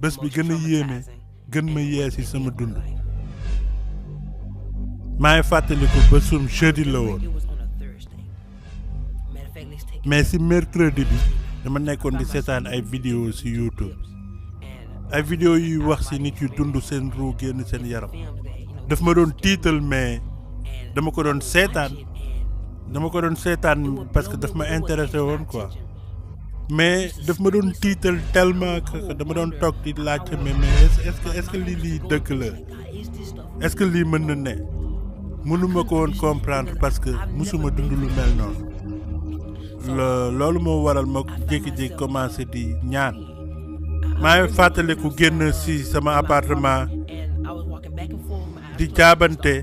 bés bi gën a yéeme gën ma yee si sama dund maa ngi fàttaliku bésum jeudi la woon mais si mercredi bi dama nekkoon di seetaan ay vidéo si YouTube ay vidéo yuy wax si nit yu dund seen ruu génn seen yaram daf ma doon tiital mais dama ko doon seetaan parce que daf ma intéressé woon quoi mais daf ma doon tiital tellement que dama doon toog di laajte mais est-ce que lii dëgg la est-ce que lii mën na ne mënuma ko woon comprendre parce que musuma dund lu mel noonu loolu moo waral ma jékki-jékki commencé di ñaan maa ngi fàttaliku génn si sama appartement di jaabante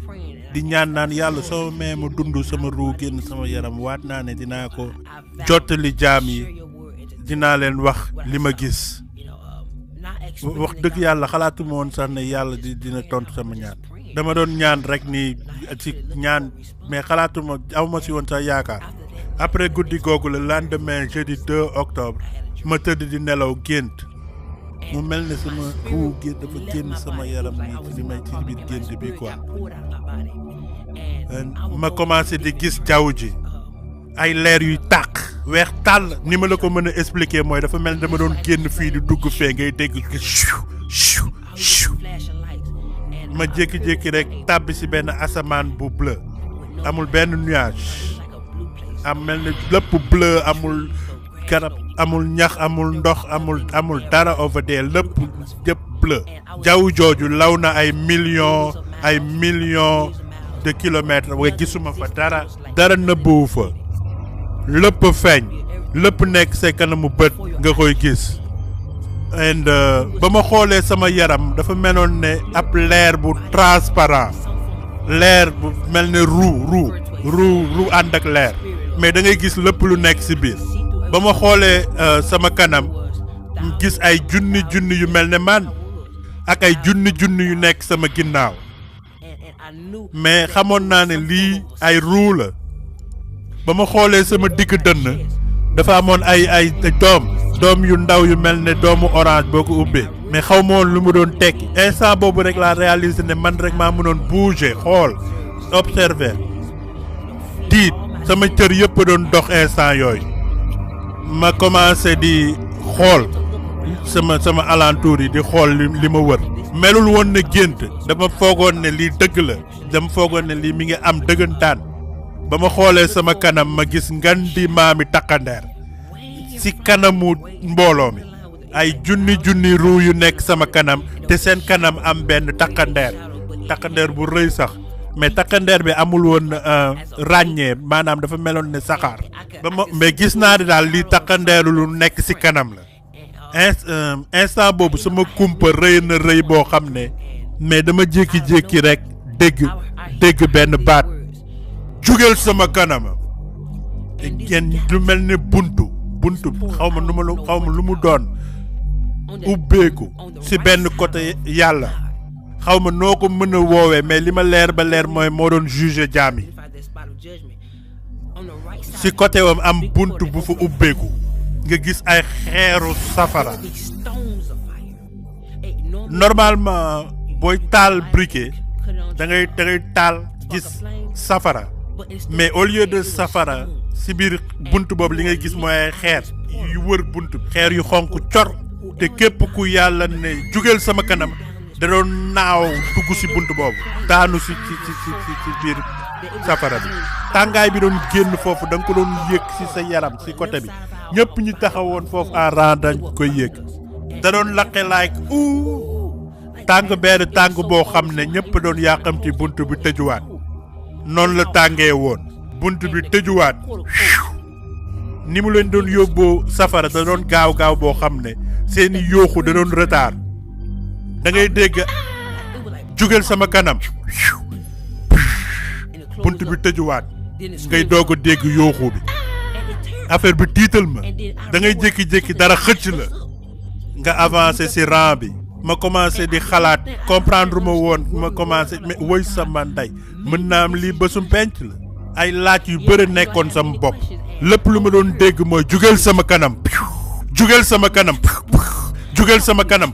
di ñaan naan yàlla soo mee ma dund sama ruu génn sama yaram waat naa ne dinaa ko jottali jaam yi dinaa leen wax li ma gis wax dëgg yàlla xalaatuma woon sax ne yàlla dina tontu sama ñaan dama doon ñaan rek ni ci ñaan mais xalaatuma awma si woon sax yaakaar après guddi googu le lendemain jeudi 2 octobre ma tëdd di nelaw gént mu mel ne sama ruu gént dafa génn sama yaram nii ci li may ci biir gént bi quoi ma commencé di gis jaww ji ay leer yuy tàq weex tàll ni ma la ko mën a expliquer mooy dafa mel ne dama doon génn fii di dugg fee ngay dégg ma jékki-jékki rek tàbbi si benn asamaan bu bleu amul benn nuage am mel ne lépp bleu amul garab amul ñax amul ndox amul dara over there lépp yëpp bleu jaww jooju law na ay millions de kilomètres waaye gisuma fa dara nëbbuwu fa lépp feeñ lépp nekk sa kanamu bët nga koy gis and ba ma xoolee sama yaram dafa meloon ne ab leer bu transparent leer bu mel ne roue ànd ak leer mais da ngay gis lépp lu nekk ci biir ba ma xoolee sama kanam gis ay junni yu mel ne man ak ay junni yu nekk sama ginnaaw mais xamoon naa ne lii ay roue la ba ma xoolee sama digg dënn dafa amoon ay doom yu ndaw yu mel ne doomu orange boo ko ubbee mais xaw ma woon lu mu doon tekki instant boobu rek laa réaliser ne man rek maa mënoon bouger xool observer tiit sama cër yëpp doon dox instant yooyu ma commencé di xool sama alentour yi di xool li ma wër melul woon ne gént dama foogoon ne lii dëgg la dama foogoon ne lii mi ngi am dëggantaan ba ma xoolee sama kanam ma gis ngandi maami takkandeer ci kanamu mbooloo mi ay junni ruu yu nekk sama kanam te seen kanam am benn takkandeer bu rëy sax mais takkandeer bi amul woon ràññee maanaam dafa meloon ne saxaar mais gis naa daal lii takkandeeru lu nekk ci kanam la instant boobu sama kumpa rëy na rëy boo xam ne mais dama jékki-jékki rek dégg benn baat jugeel sama kanama ngeen lu mel ne buntu xaw ma lu mu doon ubbeeku ci benn côté yàlla xaw ma noo ko mën a woowee mais li ma leer ba leer mooy moo doon juger jaam yi ci côté wam am buntu bu fa ubbeeku nga gis ay xeeru safara normalement booy taal briquet da ngay taal gis safara mais au lieu de safara ci biir bunt boobu li ngay gis mooy ay xeer yu wër bunt xeer yu xonk cor te képp ku yàlla ne jugeel sama kanam da doon naaw dugg ci bunt boobu daanu ci biir safara bi tàngaay bi doon génn foofu da nga ko doon yëg ci sa yaram ci côté bi ñëpp ñu taxawoon foofu en rang dañ koy yëg da doon laqe tàng boo xam ne ñëpp doon yàqamti bunt bi tëjuwaat noonu la tàngee woon bunt bi tëjuwaat ni mu leen doon yóbboo safara da doon gaaw boo xam ne seeni yooxu da doon retard da ngay dégg jugeel sama kanam bunt bi tëjuwaat ngay doog a dégg yooxu bi affaire bi tiital ma da ngay jékki-jékki dara xëcc la nga avancé ci rang bi ma commencé di xalaat comprendre ma woon ma commencé mais woy sama ndey mën naa am lii bésum penc la ay laaj yu bëri nekkoon sama bopp lépp lu ma doon dégg mooy jugeel sama kanam jugal sama kanam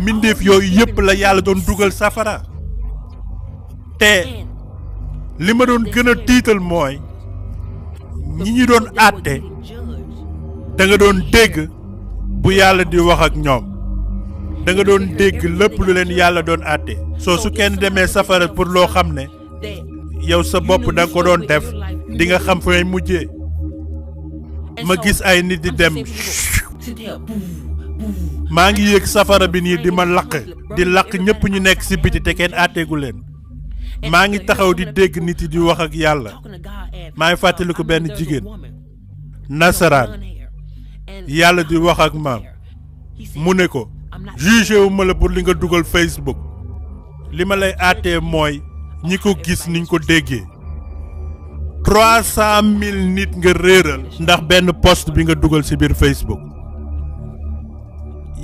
mbindeef yooyu yëpp la yàlla doon dugal safara te li ma doon gën a tiital mooy ñi ñu doon àtte da nga doon dégg bu yàlla di wax ak ñoom da nga doon dégg lépp lu leen yàlla doon àtte soo su kenn demee safara pour loo xam ne yow sa bopp da nga ko doon def di nga xam fay mujjee ma gis ay nit di dem maa ngi yéeg safara bi nii di ma lakk ñëpp ñu nekk ci biti te kenn àtteegu leen maa ngi taxaw di dégg nit yi di wax ak yàlla maa ngi fàttaliku benn jigéen nasaraan yàlla di wax ak maam mu ne ko jugé wu ma la pour li nga dugal Facebook li ma lay àttee mooy ñi ko gis niñ ko déggee 300,000 nit nga réeral ndax benn post bi nga dugal ci biir Facebook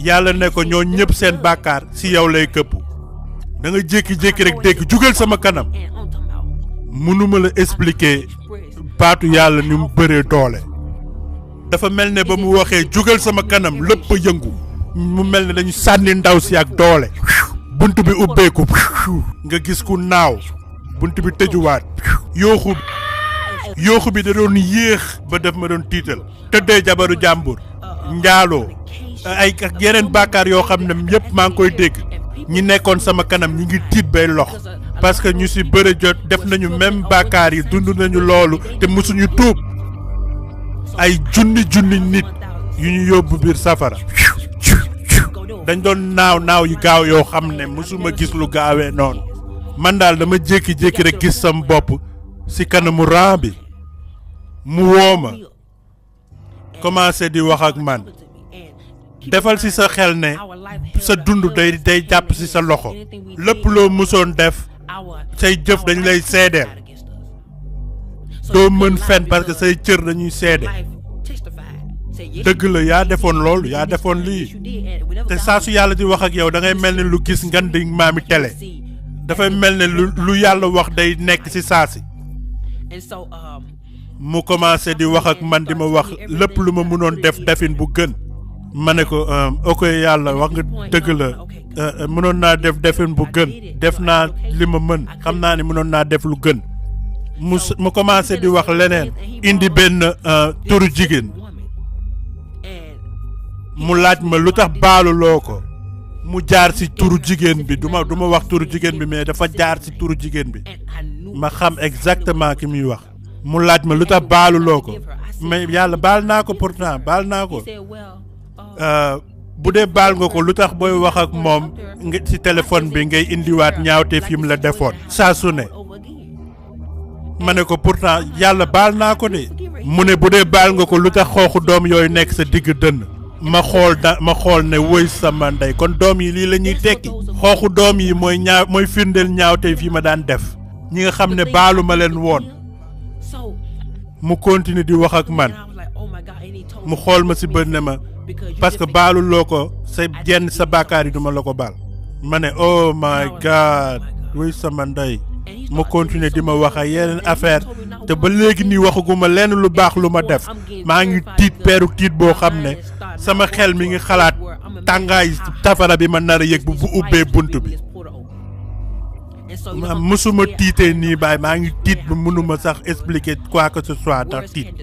yàlla ne ko ñoo ñëpp seen bàkkaar ci yow lay këpp da nga jékki-jékki rek dégg jugal sama kanam mënuma la expliquer baatu yàlla ni mu bëree doole dafa mel ne ba mu waxee jugal sama kanam lépp a yëngu mu mel ne dañu sànni ndaw si ak doole bunt bi ubbeeku nga gis ku naaw bunt bi tëjuwaat yooxu bi da doon yéex ba def ma doon tiital tëddee jabaru jàmbur njaaloo ay ak yeneen bàkkaar yoo xam ne yëpp maa ngi koy dégg ñi nekkoon sama kanam ñi ngi tiit bay lox parce que ñu ci bëre jot def nañu même bàkkaar yi dund nañu loolu te mësuñu tuub ay junni nit yu ñu yóbbu biir safara dañ doon naaw yu gaaw yoo xam ne mësuma gis lu gaawee noonu man daal dama jékki-jékki rek gis sam bopp ci kanamu ran bi mu woo ma commencé di wax ak man defal ci sa xel ne sa dund day jàpp ci sa loxo lépp loo mësoon def say jëf dañ lay seedeel doo mën fen parce que say cër dañuy seede dëgg la yaa defoon loolu yaa defoon lii te saa su yàlla di wax ak yow da ngay mel ne lu gis ngan di maami télé dafay mel ne lu yàlla wax day nekk ci saa si mu commencé di wax ak man di ma wax lépp lu ma mënoon def defin bu gën ma ne ko ok yàlla wax nga dëgg la mënoon naa def defin bu gën def naa li ma mën xam naa ne mënoon naa def lu gën mu commencé di wax leneen indi benn turu jigéen mu laaj ma lu tax baaluloo ko mu jaar ci turu jigéen bi du ma wax turu jigéen bi mais dafa jaar ci turu jigéen bi ma xam exactement ki muy wax mu laaj ma lu tax baaluloo ko mais yàlla baal naa ko pourtant baal naa ko bu dee baal nga ko lu tax booy wax ak moom nga ci téléphone bi ngay indiwaat ñaawteef yi mu la defoon saa su ne ma ne ko pourtant yàlla baal naa ko de mu ne bu dee baal nga ko lu tax xooxu doom yooyu nekk sa digg dënn ma xool ne woy sama ndey kon doom yi lii la ñuy tekki xooxu doom yi mooy firndeel ñaawteef yi ma daan def ñi nga xam ne baalu ma leen woon mu continue di wax ak man mu xool ma ci bët ne ma parce que baaluloo ko sa bàkkaar yi duma la ko baal ma ne oh my god woy sama ndey ma continuer di ma wax ak yeneen affaire te ba léegi nii waxaguma lenn lu baax lu ma def maa ngi tiit peeru tiit boo xam ne sama xel mi ngi xalaat tàngaay safara bi ma nar a yëg bu ubbee bunt bi mësuma tiitee nii baay maa ngi tiit ba mënuma sax expliquer quoi que ce soit ndax tiit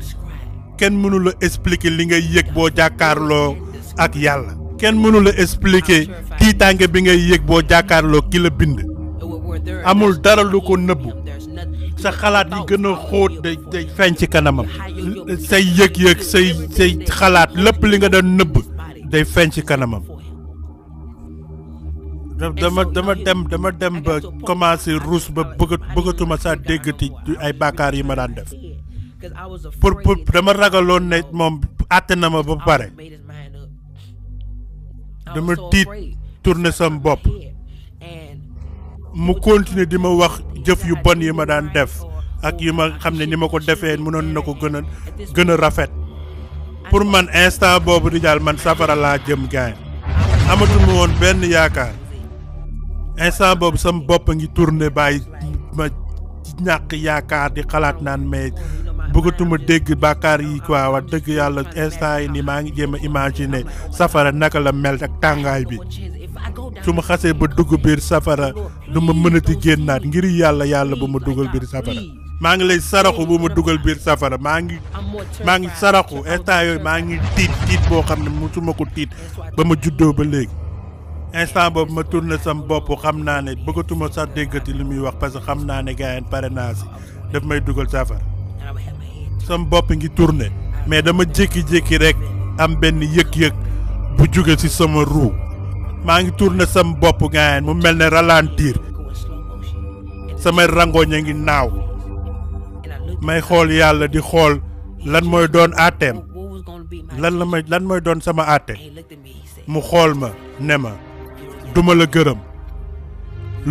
kenn mënu la expliquer li ngay yëg boo jàkkaarloo ak yàlla kenn mënu la expliquer tiitaange bi ngay yëg boo jàkkaarloo ki la bind amul dara lu ko nëbbu sa xalaat yi gën a xóot day feeñ ci kanamam say yëg-yëg say xalaat lépp li nga doon nëbb day feeñ ci kanamam dama dem ba commencé ruus ba bëggatuma saa déggati ay bàkkaar yi ma daan def pour dama ragaloon ne moom àtte na ma ba pare dama tiit tourner sam bopp mu continuer di ma wax jëf yu bon yi ma daan def ak yi ma xam ne ni ma ko defee mënoon na ko gën a rafet pour man instant boobu di daal man safara laa jëm gaay amatuma woon benn yaakaar instant boobu sama bopp a ngi tourner bàyyi ma ñàkk yaakaar di xalaat naan mais bëggatuma dégg bàkkaar yi quoi wax dëgg yàlla instant yi ni maa ngi jéem a imaginer safara naka la mel ak tàngaay bi su ma xasee ba dugg biir safara du ma mënati génnaat ngir yàlla bu ma dugal biir safara maa ngi lay saraxu bu ma dugal biir safara maa ngi saraxu instant yooyu maa ngi tiit boo xam ne musuma ko tiit ba ma juddoo ba léegi instant boobu ma tourné sam bopp xam naa ne bëggatuma sax déggati li muy wax parce que xam naa ne gars yi pare naa si daf may dugal safara sam bopp ngi tourné mais dama jékki-jékki rek am benn yëg-yëg bu jóge ci sama ruu maa ngi tourné sam bopp gars yi mu mel ne ralentir samay rangooñ a ngi naaw may xool yàlla di xool lan mooy doon àtteem lan mooy doon sama àtte mu xool ma ne ma duma la gërëm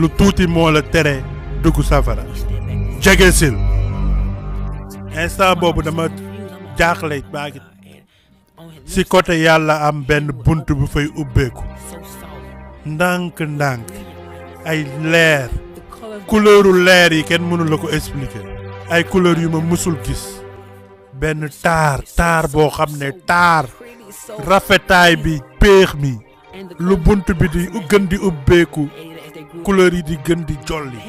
lu tuuti moo la tere dugg safara jegesil instant boobu dama jaaxle baa ngi si côté yàlla am benn bunt bu fay ubbeeku ndànk ay leer couleuru leer yi kenn mënu la ko expliquer ay couleur yu ma mësul gis benn taar boo xam ne taar rafetaay bi péex mi lu bunt bi di gën di ubbeeku couleur yi di gën di jolli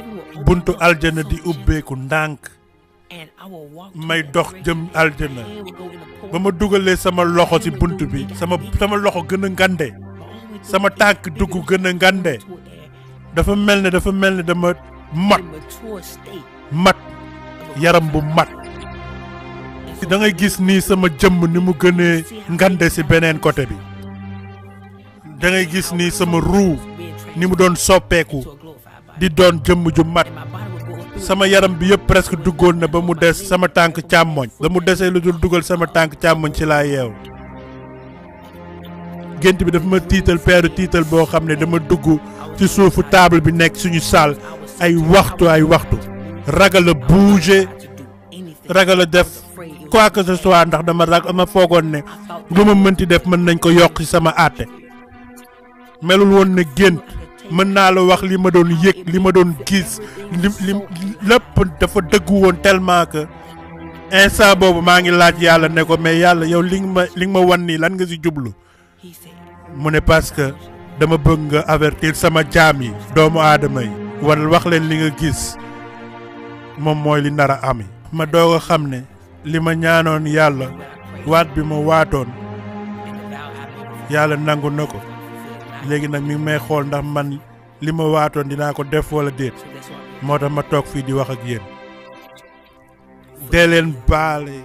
buntu aljana di ubbeeku ndànk may dox jëm aljana ba ma dugalee sama loxo ci bunt bi sama loxo gën a ngande sama tànk dugg gën a ngande dafa mel ne dama mat yaram bu mat da ngay gis nii sama jëmm ni mu gënee ngande ci beneen côté bi da ngay gis nii sama ruu ni mu doon soppeeku di doon jëmm ju mat sama yaram bi yëpp presque duggoon na ba mu des sama tànk càmmoñ ba mu desee lu dul dugal sama tànk càmmoñ ci laa yeew gént bi dafa ma tiital peeru tiital boo xam ne dama dugg ci suufu table bi nekk suñu salle ay waxtu ragal a bouger ragal a def quoi que ce soit ndax dama foogoon ne lu ma mënti def mën nañ ko yokk ci sama àtte melul woon ne gént mën naa la wax li ma doon yëg li ma doon gis li lépp dafa dëggu woon tellement que instant boobu maa ngi laaj yàlla ne ko mais yàlla yow li nga ma wan nii lan nga ci jublu mu ne parce que dama bëgg nga avertir sama jaam yi doomu aadama yi wax leen li nga gis moom mooy li nar a ami ma doog a xam ne li ma ñaanoon yàlla waat bi ma waatoon yàlla nangu na ko léegi nag mi ngi may xool ndax man li ma waatoon dinaa ko def wala déet moo tax ma toog fii di wax ak yéen dee leen baale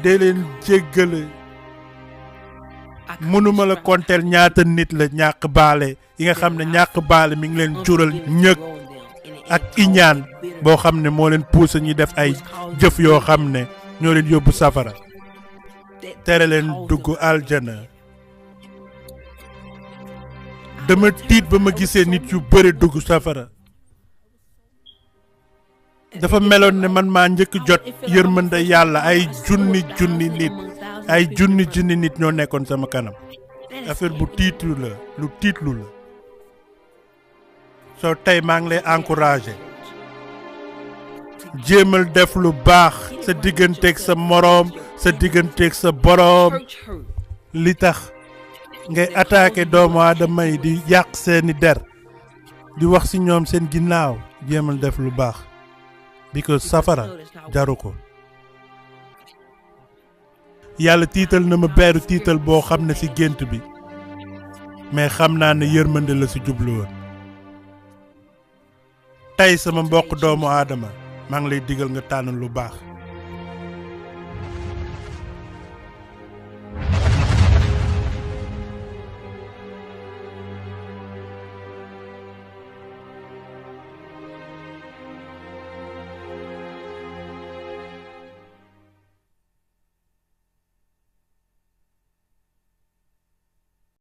dee leen jéggale mënuma la konteel ñaata nit la ñàkk baale yi nga xam ne ñàkk baale mi ngi leen jural ñëg ak iñaan boo xam ne moo leen poussé ñi def ay jëf yoo xam ne ñoo leen yóbbu safara tere leen dugg aljana dama tiit ba ma gisee nit yu bëri dugg safara dafa meloon ne man maa njëkk jot yërmande yàlla ay junni nit ñoo nekkoon sama kanam affaire bu tiitlu la lu tiitlu la soo tey maa ngi lay encouragé jéemal def lu baax sa digganteeg sa moroom sa digganteeg sa boroom li tax ngay attaqué doomu aadama yi di yàq seeni der di wax ci ñoom seen ginnaaw jéemal def lu baax because safara jaru ko yàlla tiital na ma beeru tiital boo xam ne ci gént bi mais xam naa ne yërmande la ci jublu woon tey sama mbokk doomu aadama maa ngi lay digal nga tànn lu baax